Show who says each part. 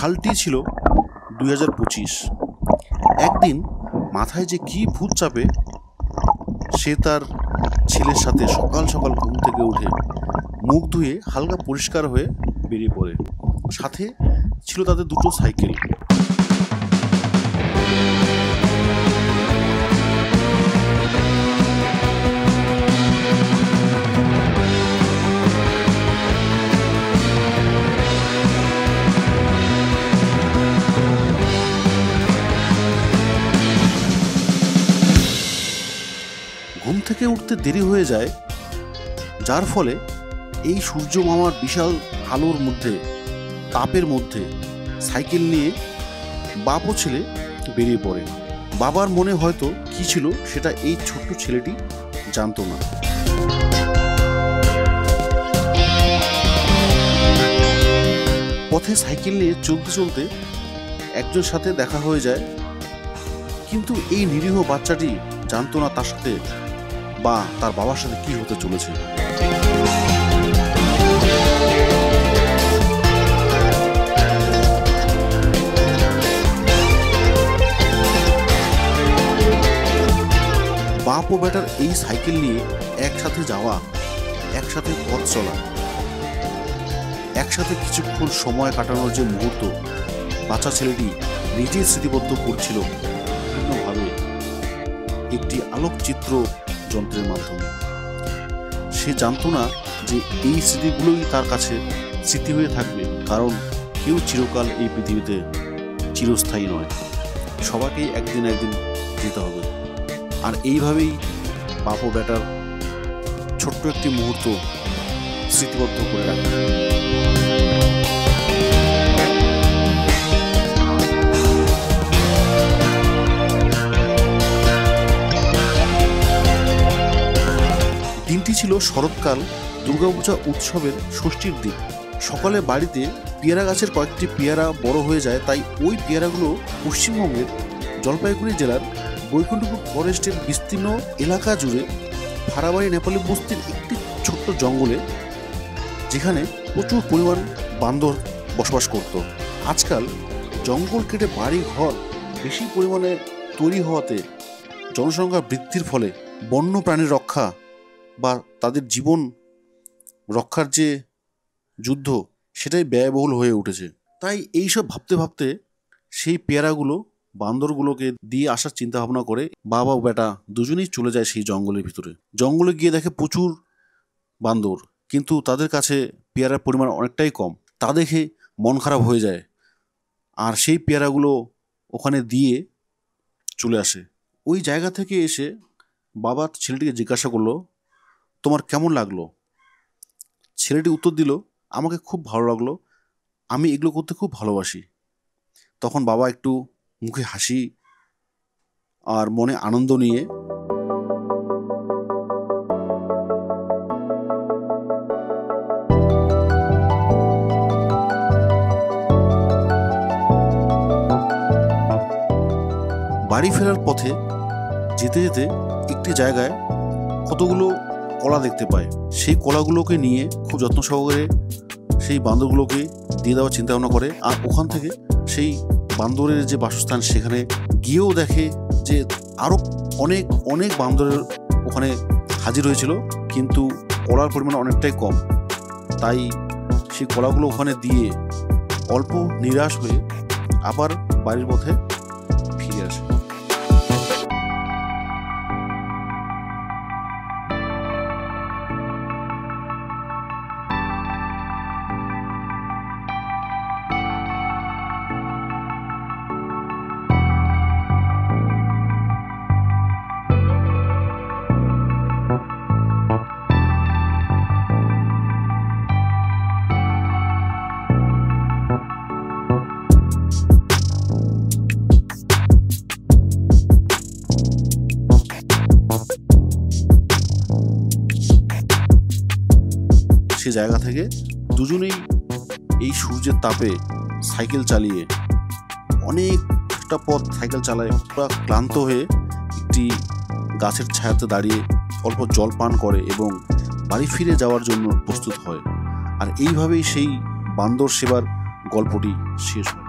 Speaker 1: সালটি ছিল 2025। একদিন মাথায় যে কি ভূত চাপে, সে তার ছেলের সাথে সকাল সকাল ঘুম থেকে উঠে মুখ ধুয়ে হালকা পরিষ্কার হয়ে বেরিয়ে পড়ে। সাথে ছিল তাদের দুটো সাইকেল। ঘুম থেকে উঠতে দেরি হয়ে যায়, যার ফলে এই সূর্য মামার বিশাল আলোর মধ্যে, তাপের মধ্যে সাইকেল নিয়ে বাপ ও ছেলে বেরিয়ে পড়ে। বাবার মনে হয়তো কি ছিল সেটা এই ছোট্ট ছেলেটি জানতো না। পথে সাইকেল নিয়ে চলতে চলতে একজনের সাথে দেখা হয়ে যায়, কিন্তু এই নিরীহ বাচ্চাটি জানতো না তার সাথে বা তার বাবার সাথে কি হতে চলেছে। বাপ ও বেটার এই সাইকেল নিয়ে একসাথে যাওয়া, একসাথে পথ চলা, একসাথে কিছুক্ষণ সময় কাটানোর যে মুহূর্ত বাচ্চা ছেলেটি নিজেই স্মৃতিবদ্ধ করছিল বিভিন্নভাবে একটি আলোকচিত্র যন্ত্রের মাধ্যমে। সে জানতো না যে এই স্মৃতিগুলোই তার কাছে স্মৃতি হয়ে থাকবে, কারণ কেউ চিরকাল এই পৃথিবীতে চিরস্থায়ী নয়, সবাইকেই একদিন একদিন যেতে হবে। আর এইভাবেই বাপ ও বেটার ছোট্ট একটি মুহূর্ত স্মৃতিবদ্ধ করে রাখে। দিনটি ছিল শরৎকাল, দুর্গাপূজা উৎসবের ষষ্ঠীর দিন। সকালে বাড়িতে পেয়ারা গাছের কয়েকটি পেয়ারা বড় হয়ে যায়, তাই ওই পেয়ারাগুলো পশ্চিমবঙ্গের জলপাইগুড়ি জেলার বৈকুণ্ঠপুর ফরেস্টের বিস্তীর্ণ এলাকা জুড়ে ভাড়াবাড়ি নেপালি বস্তির একটি ছোট্ট জঙ্গলে, যেখানে প্রচুর পরিমাণ বান্দর বসবাস করত। আজকাল জঙ্গল কেটে বাড়ি ঘর বেশি পরিমাণে তৈরি হওয়াতে জনসংখ্যা বৃদ্ধির ফলে বন্য প্রাণীর রক্ষা বা তাদের জীবন রক্ষার যে যুদ্ধ, সেটাই ব্যয়বহুল হয়ে উঠেছে। তাই এইসব ভাবতে ভাবতে সেই পেয়ারাগুলো বান্দরগুলোকে দিয়ে আসার চিন্তা ভাবনা করে বাবা ও বেটা দুজনেই চলে যায় সেই জঙ্গলের ভিতরে। জঙ্গলে গিয়ে দেখে প্রচুর বান্দর, কিন্তু তাদের কাছে পেয়ারার পরিমাণ অনেকটাই কম। তা দেখে মন খারাপ হয়ে যায়, আর সেই পেয়ারাগুলো ওখানে দিয়ে চলে আসে। ওই জায়গা থেকে এসে বাবা ছেলেটিকে জিজ্ঞাসা করলো, তোমার কেমন লাগলো? ছেলেটি উত্তর দিল, আমাকে খুব ভালো লাগলো, আমি এগুলো করতে খুব ভালোবাসি। তখন বাবা একটু মুখে হাসি আর মনে আনন্দ নিয়ে বাড়ি ফেরার পথে যেতে যেতে একটি জায়গায় কতগুলো কলা দেখতে পায়। সেই কলাগুলোকে নিয়ে খুব যত্ন সহকারে সেই বান্দরগুলোকে দিয়ে দেওয়ার চিন্তা ভাবনা করে। আর ওখান থেকে সেই বান্দরের যে বাসস্থান, সেখানে গিয়েও দেখে যে আরও অনেক অনেক বান্দরের ওখানে হাজির হয়েছিল, কিন্তু কলার পরিমাণ অনেকটাই কম। তাই সেই কলাগুলো ওখানে দিয়ে অল্প নিরাশ হয়ে আবার বাড়ির পথে ফিরে আসে। সে জায়গা থেকে দুজনেই এই সূর্যের তাপে সাইকেল চালিয়ে অনেকটা পথ সাইকেল চালায়, পুরো ক্লান্ত হয়ে একটি গাছের ছায়াতে দাঁড়িয়ে অল্প জল পান করে এবং বাড়ি ফিরে যাওয়ার জন্য প্রস্তুত হয়। আর এইভাবেই সেই বান্দর সেবার গল্পটি শেষ হয়।